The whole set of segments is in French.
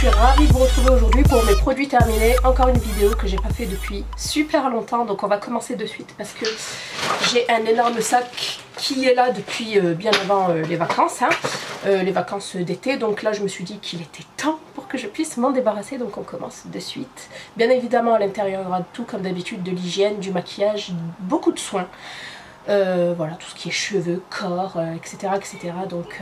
suis ravie de vous retrouver aujourd'hui pour mes produits terminés. Encore une vidéo que j'ai pas fait depuis super longtemps, donc on va commencer de suite parce que j'ai un énorme sac qui est là depuis bien avant les vacances, les vacances d'été. Donc là je me suis dit qu'il était temps pour que je puisse m'en débarrasser, donc on commence de suite. Bien évidemment à l'intérieur il y aura tout comme d'habitude, de l'hygiène, du maquillage, beaucoup de soins. Voilà, tout ce qui est cheveux, corps, etc. Donc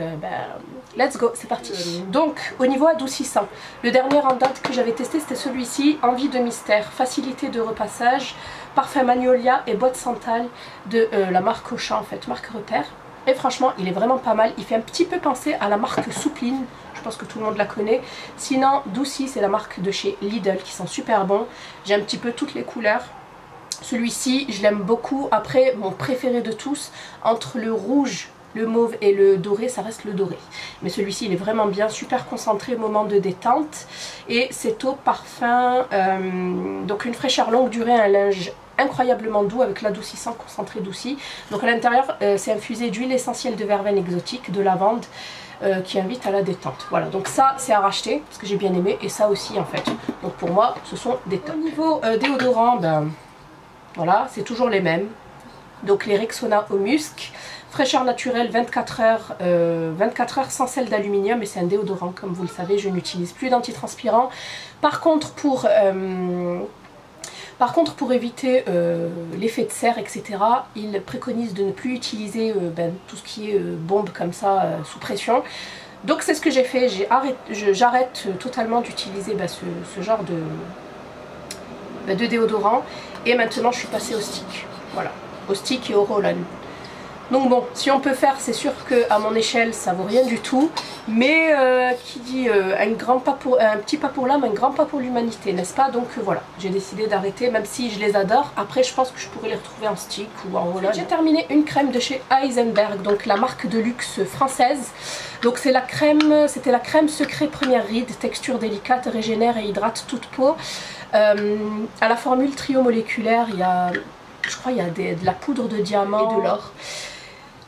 let's go, c'est parti. Donc au niveau adoucissant, le dernier en date que j'avais testé c'était celui-ci, Envie de mystère, facilité de repassage, parfum Magnolia et boîte santal de la marque Auchan, en fait, marque Repère. Et franchement il est vraiment pas mal, il fait un petit peu penser à la marque Soupline, je pense que tout le monde la connaît. Sinon Doucy, c'est la marque de chez Lidl qui sont super bons, j'ai un petit peu toutes les couleurs. Celui-ci, je l'aime beaucoup. Après, mon préféré de tous, entre le rouge, le mauve et le doré, ça reste le doré. Mais celui-ci, il est vraiment bien, super concentré, moment de détente. Et c'est au parfum, donc une fraîcheur longue durée, un linge incroyablement doux avec l'adoucissant concentré Doucy. Donc à l'intérieur, c'est infusé d'huile essentielle de verveine exotique, de lavande, qui invite à la détente. Voilà, donc ça c'est à racheter parce que j'ai bien aimé, et ça aussi en fait. Donc pour moi, ce sont des tops. Au niveau déodorant, voilà, c'est toujours les mêmes. Donc les Rexona au musc, fraîcheur naturelle 24 heures sans sel d'aluminium, et c'est un déodorant comme vous le savez, je n'utilise plus d'antitranspirant. Par contre pour éviter l'effet de serre, etc., il préconise de ne plus utiliser tout ce qui est bombe comme ça sous pression. Donc c'est ce que j'ai fait, j'arrête totalement d'utiliser ce genre de déodorant, et maintenant je suis passée au stick, voilà, au stick et au roll-on. Donc bon, si on peut faire, c'est sûr que à mon échelle ça vaut rien du tout, mais qui dit un petit pas pour l'âme, un grand pas pour l'humanité, n'est-ce pas? Donc voilà, j'ai décidé d'arrêter, même si je les adore. Après je pense que je pourrais les retrouver en stick ou en roll-on. J'ai terminé une crème de chez Heisenberg, donc la marque de luxe française. Donc c'est la crème, c'était la crème secret première ride, texture délicate, régénère et hydrate toute peau. À la formule trio moléculaire, il y a, je crois, il y a de la poudre de diamant et de l'or.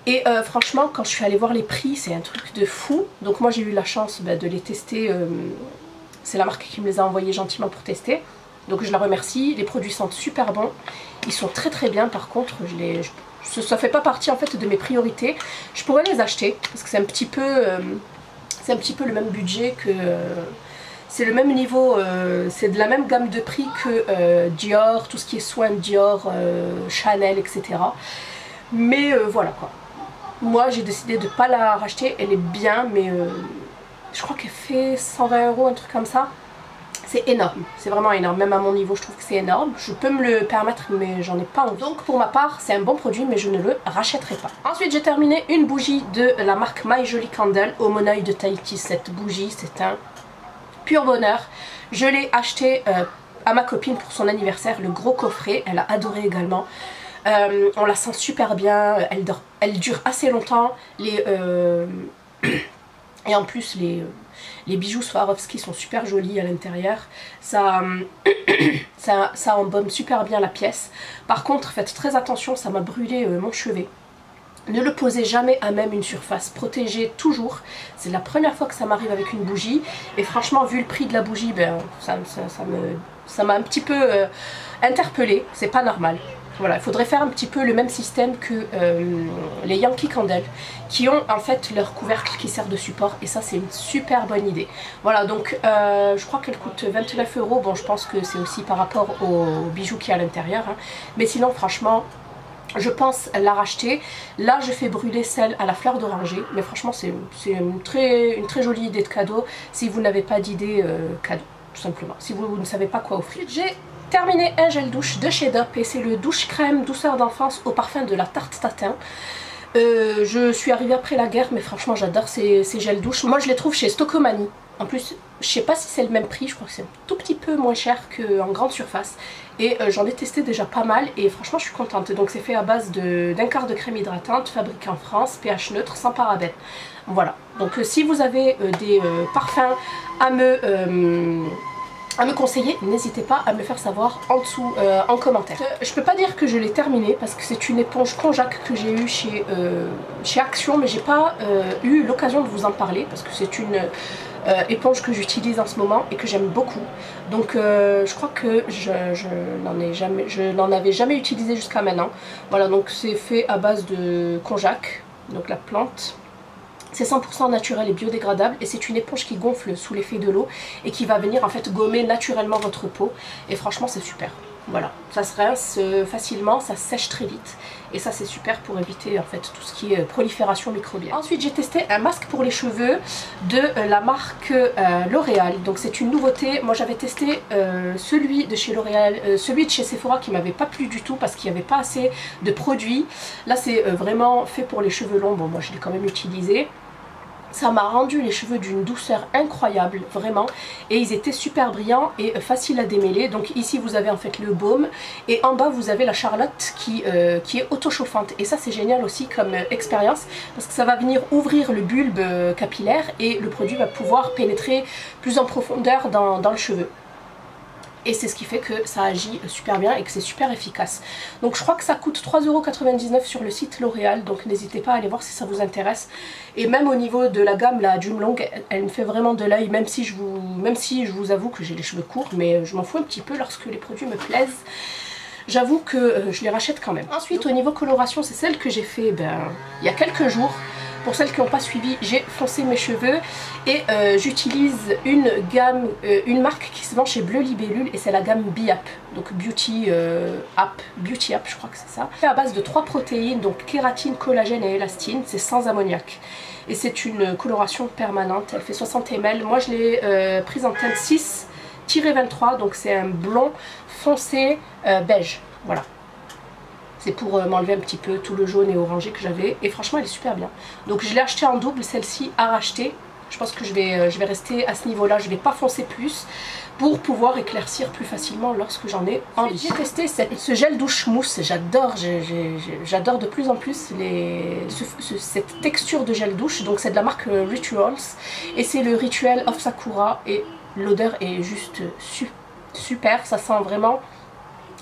Et franchement, quand je suis allée voir les prix, c'est un truc de fou. Donc moi j'ai eu la chance de les tester. C'est la marque qui me les a envoyés gentiment pour tester. Donc je la remercie. Les produits sentent super bons. Ils sont très très bien. Par contre, ça fait pas partie en fait de mes priorités. Je pourrais les acheter parce que c'est un petit peu le même budget que... c'est le même niveau, c'est de la même gamme de prix que Dior, tout ce qui est soins Dior, Chanel, etc. Mais voilà quoi. Moi j'ai décidé de ne pas la racheter, elle est bien, mais je crois qu'elle fait 120 €, un truc comme ça. C'est énorme, c'est vraiment énorme, même à mon niveau je trouve que c'est énorme. Je peux me le permettre mais j'en ai pas envie. Donc pour ma part c'est un bon produit mais je ne le rachèterai pas. Ensuite j'ai terminé une bougie de la marque My Jolie Candle au monoeil de Tahiti. Cette bougie c'est un pur bonheur. Je l'ai acheté à ma copine pour son anniversaire, le gros coffret, elle a adoré également. On la sent super bien, elle dure assez longtemps, et en plus les bijoux Swarovski sont super jolis à l'intérieur, ça embaume super bien la pièce. Par contre faites très attention, ça m'a brûlé mon chevet. Ne le posez jamais à même une surface, protégez toujours. C'est la première fois que ça m'arrive avec une bougie, et franchement vu le prix de la bougie, ça m'a un petit peu interpellée, c'est pas normal. Voilà, il faudrait faire un petit peu le même système que les Yankee Candle, qui ont en fait leur couvercle qui sert de support, et ça c'est une super bonne idée. Voilà, donc je crois qu'elle coûte 29 €, bon je pense que c'est aussi par rapport aux bijoux qu'il y a à l'intérieur, mais sinon franchement... je pense la racheter. Là je fais brûler celle à la fleur d'oranger, mais franchement c'est une très jolie idée de cadeau si vous n'avez pas d'idée cadeau, tout simplement, si vous ne savez pas quoi offrir. J'ai terminé un gel douche de chez Dove, et c'est le douche crème douceur d'enfance au parfum de la tarte tatin. Je suis arrivée après la guerre, mais franchement j'adore ces gels douche. Moi je les trouve chez Stocomanie. En plus, je sais pas si c'est le même prix, je crois que c'est un tout petit peu moins cher qu'en grande surface. Et j'en ai testé déjà pas mal, et franchement je suis contente. Donc c'est fait à base d'un quart de crème hydratante, fabriqué en France, pH neutre, sans parabènes. Voilà, donc si vous avez des parfums à me à me conseiller, n'hésitez pas à me le faire savoir en dessous en commentaire. Je peux pas dire que je l'ai terminé parce que c'est une éponge Konjac que j'ai eue chez Action, mais j'ai pas eu l'occasion de vous en parler parce que c'est une éponge que j'utilise en ce moment et que j'aime beaucoup. Donc je crois que je n'en avais jamais utilisé jusqu'à maintenant. Voilà, donc c'est fait à base de Konjac, donc la plante. C'est 100% naturel et biodégradable et c'est une éponge qui gonfle sous l'effet de l'eau et qui va venir en fait gommer naturellement votre peau et franchement c'est super. Voilà, ça se rince facilement, ça sèche très vite et ça c'est super pour éviter en fait tout ce qui est prolifération microbienne. Ensuite j'ai testé un masque pour les cheveux de la marque L'Oréal, donc c'est une nouveauté. Moi j'avais testé celui de chez L'Oréal, celui de chez Sephora qui m'avait pas plu du tout parce qu'il n'y avait pas assez de produits. Là c'est vraiment fait pour les cheveux longs, bon moi je l'ai quand même utilisé. Ça m'a rendu les cheveux d'une douceur incroyable, vraiment. Et ils étaient super brillants et faciles à démêler. Donc ici vous avez en fait le baume. Et en bas vous avez la Charlotte qui est auto-chauffante. Et ça c'est génial aussi comme expérience. Parce que ça va venir ouvrir le bulbe capillaire. Et le produit va pouvoir pénétrer plus en profondeur dans le cheveu. Et c'est ce qui fait que ça agit super bien et que c'est super efficace. Donc je crois que ça coûte 3,99 € sur le site L'Oréal, donc n'hésitez pas à aller voir si ça vous intéresse. Et même au niveau de la gamme, la Dreamlong, elle me fait vraiment de l'œil, même si je vous avoue que j'ai les cheveux courts, mais je m'en fous un petit peu lorsque les produits me plaisent. J'avoue que je les rachète quand même. Ensuite au niveau coloration, c'est celle que j'ai fait il y a quelques jours. Pour celles qui n'ont pas suivi, j'ai foncé mes cheveux et j'utilise une gamme, une marque qui se vend chez Bleu Libellule et c'est la gamme Biap, donc Beauty App, je crois que c'est ça. C'est à base de 3 protéines, donc kératine, collagène et élastine, c'est sans ammoniac. Et c'est une coloration permanente, elle fait 60 ml. Moi je l'ai prise en teinte 6-23, donc c'est un blond foncé beige, voilà. C'est pour m'enlever un petit peu tout le jaune et orangé que j'avais. Et franchement, elle est super bien. Donc je l'ai achetée en double, celle-ci à racheter. Je pense que je vais rester à ce niveau-là. Je ne vais pas foncer plus pour pouvoir éclaircir plus facilement lorsque j'en ai envie. J'ai testé ce gel douche mousse. J'adore. J'adore de plus en plus cette texture de gel douche. Donc c'est de la marque Rituals. Et c'est le Rituel of Sakura. Et l'odeur est juste super. Ça sent vraiment...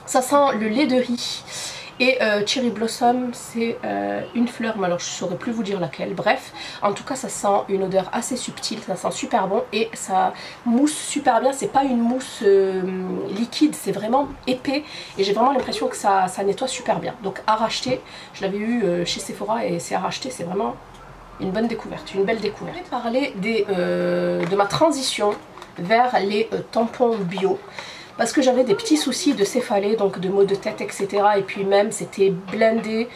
Ça sent le lait de riz. Et Cherry Blossom, c'est une fleur, mais alors je ne saurais plus vous dire laquelle. Bref, en tout cas ça sent une odeur assez subtile, ça sent super bon et ça mousse super bien. C'est pas une mousse liquide, c'est vraiment épais et j'ai vraiment l'impression que ça nettoie super bien. Donc à racheter, je l'avais eu chez Sephora et c'est à racheter, c'est vraiment une bonne découverte, une belle découverte. Je vais parler de ma transition vers les tampons bio. Parce que j'avais des petits soucis de céphalée, donc de maux de tête, etc. Et puis même, c'était blindé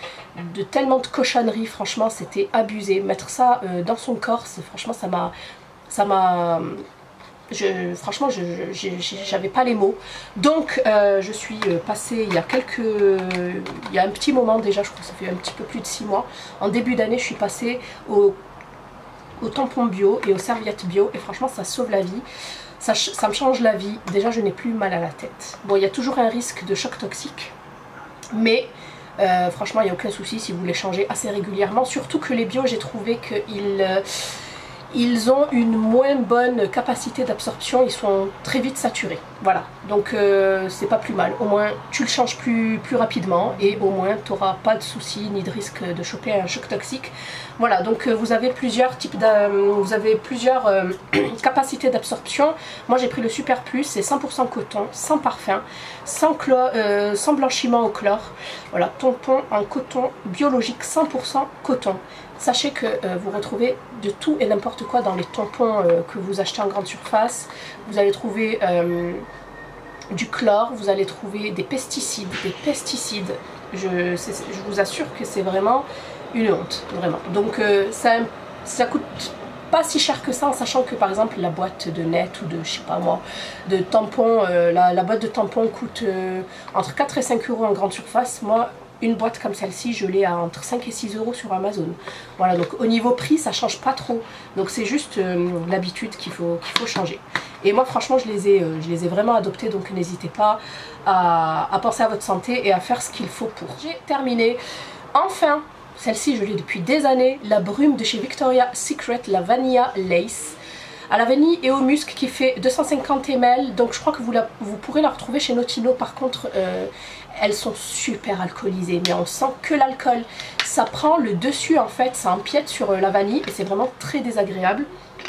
de tellement de cochonneries, franchement, c'était abusé. Mettre ça dans son corps, franchement, franchement, j'avais pas les mots. Donc, je suis passée il y a un petit moment déjà, je crois que ça fait un petit peu plus de 6 mois. En début d'année, je suis passée au tampon bio et aux serviettes bio. Et franchement, ça sauve la vie. Ça me change la vie. Déjà je n'ai plus mal à la tête. Bon, il y a toujours un risque de choc toxique, mais franchement il n'y a aucun souci si vous les changez assez régulièrement. Surtout que les bio, j'ai trouvé qu'ils ont une moins bonne capacité d'absorption, ils sont très vite saturés. Voilà, donc c'est pas plus mal. Au moins tu le changes plus rapidement et au moins tu n'auras pas de soucis ni de risque de choper un choc toxique. Voilà, donc vous avez plusieurs capacités d'absorption. Moi j'ai pris le Super Plus, c'est 100% coton, sans parfum, sans blanchiment au chlore. Voilà, tampon en coton biologique 100% coton. Sachez que vous retrouvez de tout et n'importe quoi dans les tampons que vous achetez en grande surface. Vous allez trouver du chlore, vous allez trouver des pesticides. Je vous assure que c'est vraiment une honte, vraiment. Donc ça coûte pas si cher que ça, en sachant que par exemple la boîte de net ou de, je sais pas moi, de tampons, la boîte de tampons coûte entre 4 et 5 € en grande surface. Moi, une boîte comme celle-ci, je l'ai à entre 5 et 6 € sur Amazon. Voilà, donc au niveau prix, ça change pas trop. Donc c'est juste l'habitude qu'il faut changer. Et moi, franchement, je les ai vraiment adoptés, donc n'hésitez pas à penser à votre santé et à faire ce qu'il faut pour. J'ai terminé. Enfin, celle-ci, je l'ai depuis des années, la brume de chez Victoria's Secret, la Vanilla Lace. à la vanille et au musc qui fait 250 ml. Donc je crois que vous pourrez la retrouver chez Notino. Par contre, elles sont super alcoolisées, mais on sent que l'alcool, ça prend le dessus en fait, ça empiète sur la vanille et c'est vraiment très désagréable.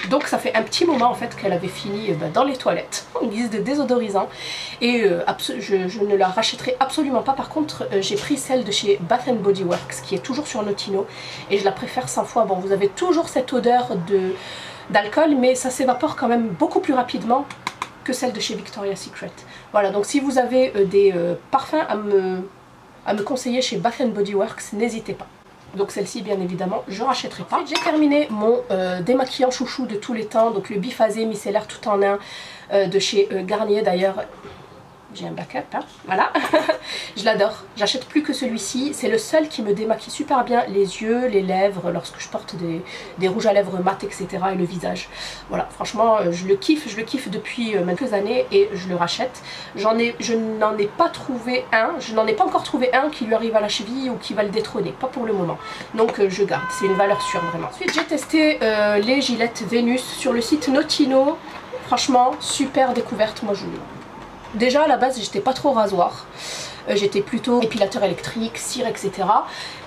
Donc ça fait un petit moment en fait qu'elle avait fini dans les toilettes en guise de désodorisant et je ne la rachèterai absolument pas. Par contre j'ai pris celle de chez Bath & Body Works qui est toujours sur Notino et je la préfère 100 fois. Bon, vous avez toujours cette odeur d'alcool mais ça s'évapore quand même beaucoup plus rapidement que celle de chez Victoria's Secret. Voilà, donc si vous avez des parfums à me conseiller chez Bath & Body Works, n'hésitez pas. Donc celle-ci bien évidemment je rachèterai pas. J'ai terminé mon démaquillant chouchou de tous les temps, donc le biphasé micellaire tout en un de chez Garnier. D'ailleurs j'ai un backup, hein, voilà. Je l'adore, j'achète plus que celui-ci, c'est le seul qui me démaquille super bien les yeux, les lèvres, lorsque je porte des rouges à lèvres mat, etc. et le visage. Voilà, franchement je le kiffe depuis quelques années et je le rachète. Je n'en ai pas encore trouvé un qui lui arrive à la cheville ou qui va le détrôner, pas pour le moment. Donc je garde, c'est une valeur sûre vraiment. Ensuite j'ai testé les gilettes Vénus sur le site Notino. Franchement super découverte, moi déjà à la base j'étais pas trop rasoir, j'étais plutôt épilateur électrique, cire, etc.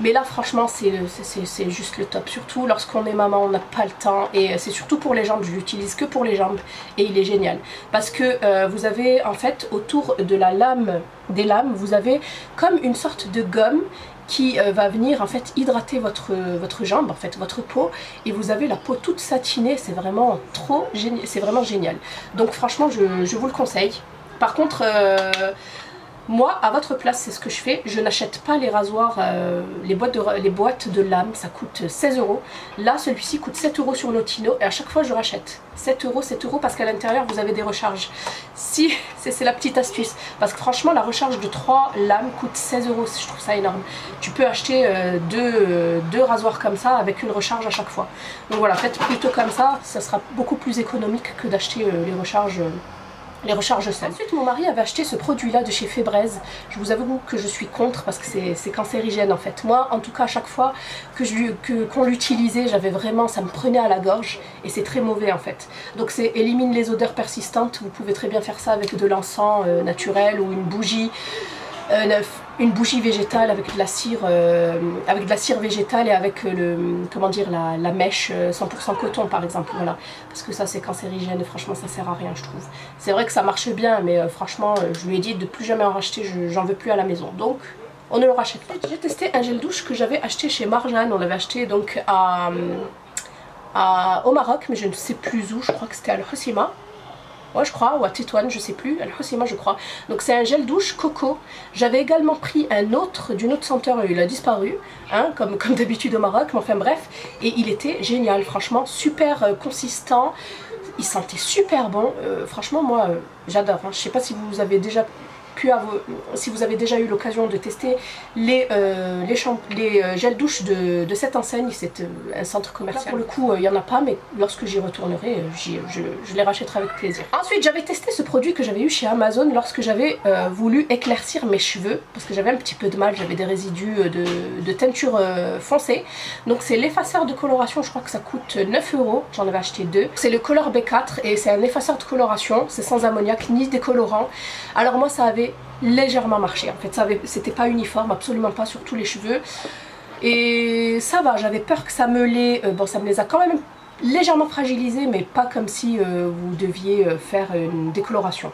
Mais là franchement c'est juste le top, surtout lorsqu'on est maman, on n'a pas le temps et c'est surtout pour les jambes, je l'utilise que pour les jambes et il est génial. Parce que vous avez en fait autour de la lame, des lames, vous avez comme une sorte de gomme qui va venir en fait hydrater votre jambe, en fait votre peau, et vous avez la peau toute satinée, c'est vraiment trop génial, c'est vraiment génial. Donc franchement je vous le conseille. Par contre, moi, à votre place, c'est ce que je fais. Je n'achète pas les rasoirs, les boîtes de lames, ça coûte 16 €. Là, celui-ci coûte 7 € sur Notino et à chaque fois, je rachète. 7 € parce qu'à l'intérieur, vous avez des recharges. Si, c'est la petite astuce. Parce que franchement, la recharge de 3 lames coûte 16 €. Je trouve ça énorme. Tu peux acheter deux rasoirs comme ça avec une recharge à chaque fois. Donc voilà, faites plutôt comme ça sera beaucoup plus économique que d'acheter les recharges seules. Ensuite mon mari avait acheté ce produit là de chez Febreze. Je vous avoue que je suis contre parce que c'est cancérigène en fait. Moi en tout cas à chaque fois qu'on l'utilisait, j'avais vraiment, ça me prenait à la gorge et c'est très mauvais en fait. Donc c'est élimine les odeurs persistantes. Vous pouvez très bien faire ça avec de l'encens naturel ou une bougie végétale avec de la cire végétale et avec la mèche 100% coton par exemple, voilà, parce que ça c'est cancérigène et franchement ça sert à rien je trouve. C'est vrai que ça marche bien mais franchement je lui ai dit de plus jamais en racheter, j'en veux plus à la maison, donc on ne le rachète pas. J'ai testé un gel douche que j'avais acheté chez Marjane, on l'avait acheté donc au Maroc mais je ne sais plus où, je crois que c'était à Al Hoceima. Ouais je crois, ou à Tétouane, je sais plus, Al Hoceima je crois. Donc c'est un gel douche coco. J'avais également pris un autre, d'une autre senteur, il a disparu, hein, comme d'habitude au Maroc, mais enfin bref. Et il était génial, franchement, super consistant, il sentait super bon. Franchement moi j'adore, hein. Je sais pas si vous avez déjà eu l'occasion de tester les gels douche de cette enseigne, c'est un centre commercial. Là, pour le coup, il n'y en a pas, mais lorsque j'y retournerai, je les rachèterai avec plaisir. Ensuite, j'avais testé ce produit que j'avais eu chez Amazon lorsque j'avais voulu éclaircir mes cheveux, parce que j'avais un petit peu de mal, j'avais des résidus de teinture foncée. Donc c'est l'effaceur de coloration, je crois que ça coûte 9 €, j'en avais acheté 2. C'est le Color B4 et c'est un effaceur de coloration, c'est sans ammoniac ni décolorant. Alors moi ça avait légèrement marché en fait, c'était pas uniforme, absolument pas sur tous les cheveux et ça va, j'avais peur que ça me les a quand même légèrement fragilisés mais pas comme si vous deviez faire une décoloration,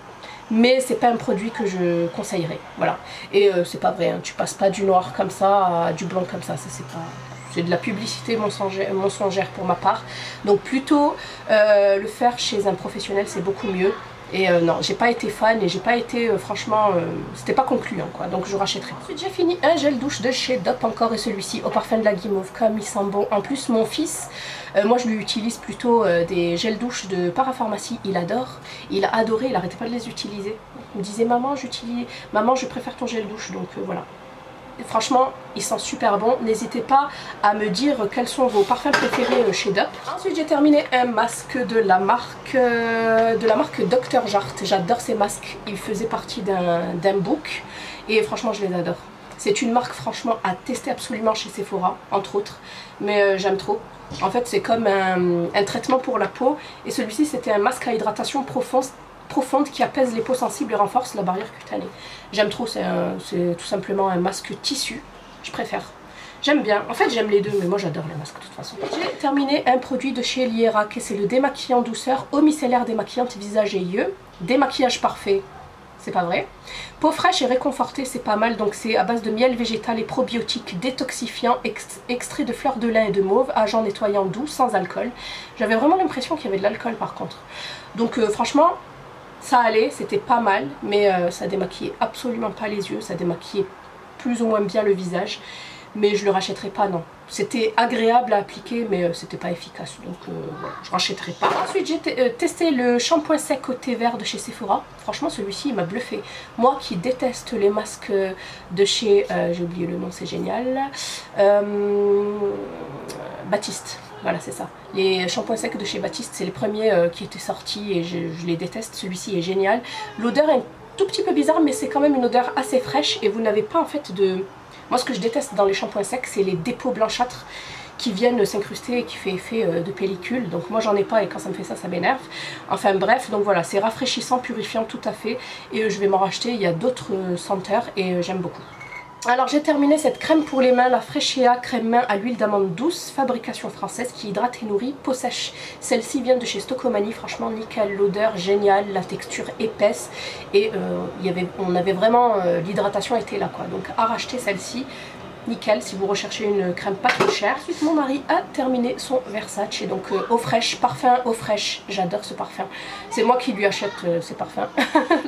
mais c'est pas un produit que je conseillerais, voilà. Et c'est pas vrai, hein, tu passes pas du noir comme ça à du blanc comme ça c'est pas... C'est de la publicité mensongère pour ma part, donc plutôt le faire chez un professionnel c'est beaucoup mieux. Et non, j'ai pas été fan et j'ai pas été franchement, c'était pas concluant quoi, donc je rachèterai. Ensuite j'ai fini un gel douche de chez Dop encore et celui-ci au parfum de la guimauve, comme il sent bon. En plus mon fils, moi je lui utilise plutôt des gels douche de parapharmacie, il adore, il a adoré, il arrêtait pas de les utiliser. Il me disait maman je préfère ton gel douche, donc voilà. Franchement, il sent super bon. N'hésitez pas à me dire quels sont vos parfums préférés chez Dop. Ensuite, j'ai terminé un masque de la marque Dr Jart. J'adore ces masques. Ils faisaient partie d'un book et franchement, je les adore. C'est une marque franchement à tester absolument chez Sephora, entre autres. Mais j'aime trop. En fait c'est comme un traitement pour la peau, et celui-ci c'était un masque à hydratation profonde qui apaise les peaux sensibles et renforce la barrière cutanée. J'aime trop, c'est tout simplement un masque tissu, je préfère. J'aime bien, en fait j'aime les deux, mais moi j'adore les masques de toute façon. J'ai terminé un produit de chez Lierac et c'est le démaquillant douceur eau micellaire démaquillante visage et yeux. Démaquillage parfait, c'est pas vrai. Peau fraîche et réconfortée, c'est pas mal, donc c'est à base de miel végétal et probiotique, détoxifiant, extrait de fleurs de lin et de mauve, agent nettoyant doux, sans alcool. J'avais vraiment l'impression qu'il y avait de l'alcool par contre. Donc franchement, ça allait, c'était pas mal, mais ça démaquillait absolument pas les yeux, ça démaquillait plus ou moins bien le visage. Mais je le rachèterai pas, non. C'était agréable à appliquer, mais c'était pas efficace, donc voilà, je rachèterai pas. Ensuite j'ai testé le shampoing sec au thé vert de chez Sephora. Franchement celui-ci il m'a bluffé. Moi qui déteste les masques de chez, j'ai oublié le nom, c'est génial, Baptiste. Voilà, c'est ça. Les shampoings secs de chez Baptiste, c'est les premiers qui étaient sortis et je les déteste. Celui-ci est génial. L'odeur est un tout petit peu bizarre, mais c'est quand même une odeur assez fraîche et vous n'avez pas en fait de... Moi ce que je déteste dans les shampoings secs, c'est les dépôts blanchâtres qui viennent s'incruster et qui fait effet de pellicule. Donc moi j'en ai pas et quand ça me fait ça, ça m'énerve. Enfin bref, donc voilà, c'est rafraîchissant, purifiant tout à fait. Et je vais m'en racheter, il y a d'autres senteurs et j'aime beaucoup. Alors j'ai terminé cette crème pour les mains, la Freshia crème main à l'huile d'amande douce, fabrication française, qui hydrate et nourrit, peau sèche. Celle-ci vient de chez Stocomanie, franchement nickel, l'odeur géniale, la texture épaisse et on avait vraiment, l'hydratation était là quoi. Donc à racheter celle-ci, nickel si vous recherchez une crème pas trop chère. Ensuite mon mari a terminé son Versace, donc eau fraîche, parfum eau fraîche, j'adore ce parfum. C'est moi qui lui achète ses parfums,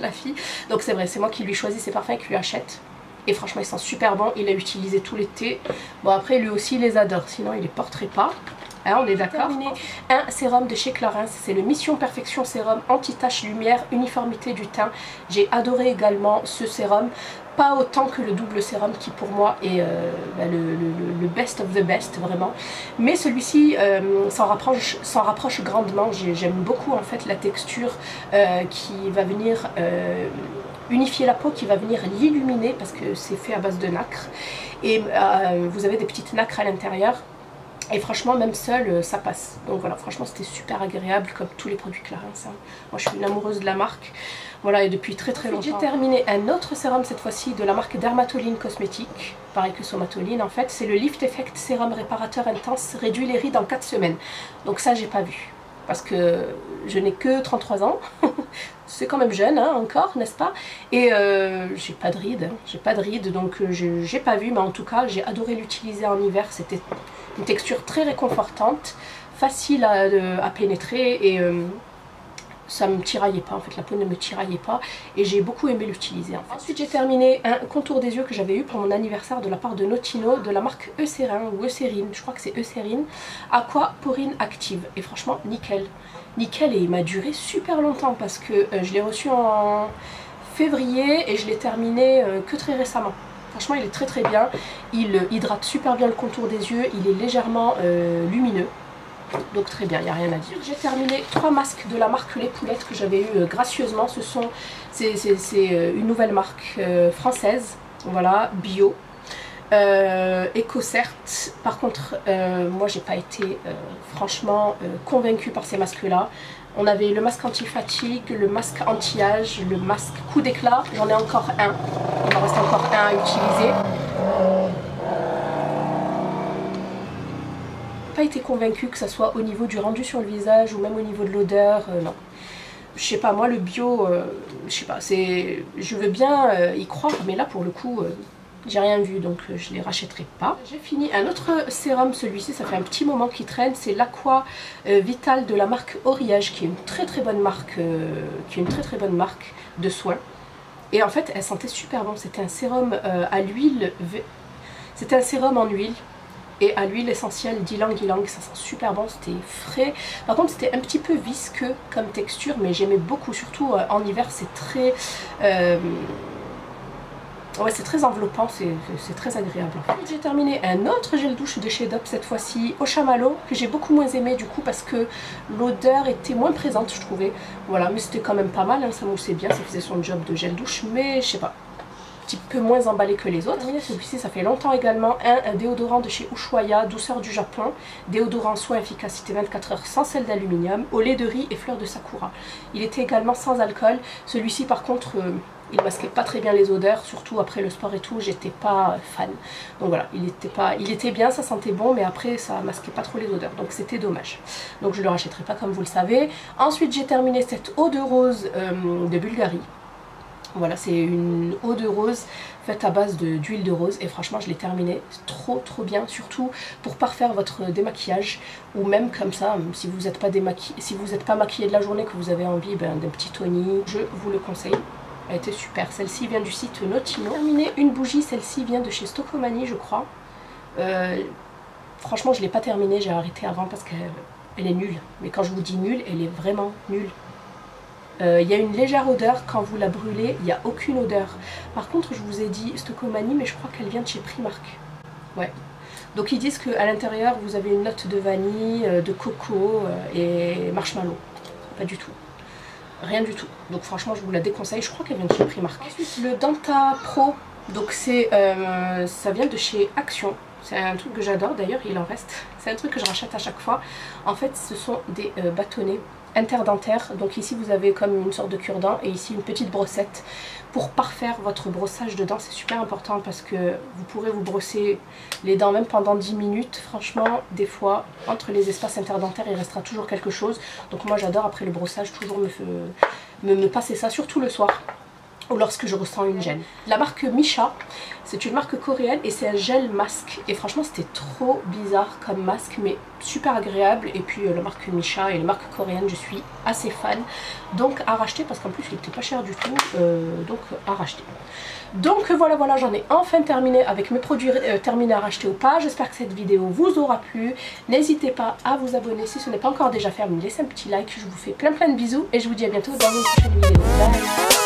la fille, donc c'est vrai, c'est moi qui lui choisis ses parfums et qui lui achète. Et franchement ils sont super bons, il a utilisé tout l'été. Bon après lui aussi il les adore, sinon il les porterait pas. Hein, on est d'accord. Un sérum de chez Clarins, c'est le Mission Perfection Sérum Anti-Tache Lumière Uniformité du teint. J'ai adoré également ce sérum, pas autant que le double sérum qui pour moi est le best of the best vraiment. Mais celui-ci s'en rapproche grandement, j'aime beaucoup en fait la texture qui va venir... unifier la peau, qui va venir l'illuminer parce que c'est fait à base de nacre et vous avez des petites nacres à l'intérieur et franchement même seul ça passe. Donc voilà, franchement c'était super agréable comme tous les produits Clarins. Moi je suis une amoureuse de la marque, voilà, et depuis très longtemps. J'ai terminé un autre sérum cette fois-ci de la marque Dermatoline Cosmétique, pareil que Somatoline en fait, c'est le Lift Effect Sérum Réparateur Intense, réduit les rides en 4 semaines. Donc ça j'ai pas vu parce que je n'ai que 33 ans, c'est quand même jeune hein, encore, n'est-ce pas? Et j'ai pas de rides, donc j'ai pas vu, mais en tout cas j'ai adoré l'utiliser en hiver, c'était une texture très réconfortante, facile à pénétrer et ça me tiraillait pas, en fait la peau ne me tiraillait pas et j'ai beaucoup aimé l'utiliser en fait. Ensuite j'ai terminé un contour des yeux que j'avais eu pour mon anniversaire de la part de Notino de la marque Eucérin ou Eucérine, je crois que c'est Eucérine, Aqua Porine Active, et franchement nickel, nickel, et il m'a duré super longtemps parce que je l'ai reçu en février et je l'ai terminé que très récemment. Franchement il est très bien, il hydrate super bien le contour des yeux, il est légèrement lumineux. Donc très bien, il n'y a rien à dire. J'ai terminé 3 masques de la marque Les Poulettes que j'avais eu gracieusement. C'est une nouvelle marque française, voilà, bio, EcoCert. Par contre, moi j'ai pas été franchement convaincue par ces masques là. On avait le masque anti-fatigue, le masque anti-âge, le masque coup d'éclat. J'en ai encore un, il m'en reste encore un à utiliser. Pas été convaincue que ça soit au niveau du rendu sur le visage ou même au niveau de l'odeur, non. Je sais pas, moi le bio, je sais pas, je veux bien y croire, mais là pour le coup j'ai rien vu, donc je les rachèterai pas. J'ai fini un autre sérum, celui-ci ça fait un petit moment qu'il traîne, c'est l'Aqua Vital de la marque Oriage, qui est une très bonne marque, de soins. Et en fait elle sentait super bon, c'était un sérum à l'huile, c'était un sérum en huile et à l'huile essentielle d'ylang ylang, ça sent super bon, c'était frais. Par contre c'était un petit peu visqueux comme texture, mais j'aimais beaucoup, surtout en hiver c'est très... ouais, c'est très enveloppant, c'est très agréable. J'ai terminé un autre gel douche de chez Dove, cette fois-ci au chamallow, que j'ai beaucoup moins aimé du coup parce que l'odeur était moins présente je trouvais. Voilà, mais c'était quand même pas mal, hein, ça moussait bien, ça faisait son job de gel douche, mais je sais pas. petit peu moins emballé que les autres. Celui-ci, ça fait longtemps également. Un déodorant de chez Ushuaïa, douceur du Japon. Déodorant soin efficacité 24 heures sans sel d'aluminium, au lait de riz et fleurs de sakura. Il était également sans alcool. Celui-ci par contre, il masquait pas très bien les odeurs, surtout après le sport et tout, j'étais pas fan. Donc voilà, il était bien, ça sentait bon, mais après ça masquait pas trop les odeurs, donc c'était dommage. Donc je le rachèterai pas comme vous le savez. Ensuite j'ai terminé cette eau de rose de Bulgarie. Voilà, c'est une eau de rose faite à base d'huile de rose et franchement je l'ai terminée trop bien, surtout pour parfaire votre démaquillage ou même comme ça, si vous n'êtes pas maquillé de la journée, que vous avez envie d'un petit toning, je vous le conseille. Elle était super, celle-ci vient du site Notino. Terminé une bougie, celle-ci vient de chez Stocomanie je crois. Franchement je ne l'ai pas terminée, j'ai arrêté avant parce qu'elle est nulle. Mais quand je vous dis nulle, elle est vraiment nulle. Il y a une légère odeur, quand vous la brûlez, il n'y a aucune odeur. Par contre, je vous ai dit Stocomanie, mais je crois qu'elle vient de chez Primark. Ouais. Donc ils disent qu'à l'intérieur, vous avez une note de vanille, de coco et marshmallow. Pas du tout. Rien du tout. Donc franchement, je vous la déconseille. Je crois qu'elle vient de chez Primark. Ensuite, le Danta Pro. Donc ça vient de chez Action. C'est un truc que j'adore, d'ailleurs il en reste. C'est un truc que je rachète à chaque fois. En fait, ce sont des bâtonnets interdentaire. Donc ici vous avez comme une sorte de cure-dent et ici une petite brossette pour parfaire votre brossage de dents. C'est super important parce que vous pourrez vous brosser les dents même pendant 10 minutes. Franchement, des fois, entre les espaces interdentaires, il restera toujours quelque chose. Donc moi j'adore après le brossage toujours me passer ça, surtout le soir ou lorsque je ressens une gêne. La marque Misha, c'est une marque coréenne et c'est un gel masque. Et franchement c'était trop bizarre comme masque mais super agréable. Et puis la marque Misha et les marques coréennes, je suis assez fan. Donc à racheter parce qu'en plus il était pas cher du tout. Donc à racheter. Donc voilà, j'en ai enfin terminé avec mes produits terminés à racheter ou pas. J'espère que cette vidéo vous aura plu. N'hésitez pas à vous abonner si ce n'est pas encore déjà fait, à me laisser un petit like. Je vous fais plein de bisous et je vous dis à bientôt dans une prochaine vidéo. Bye.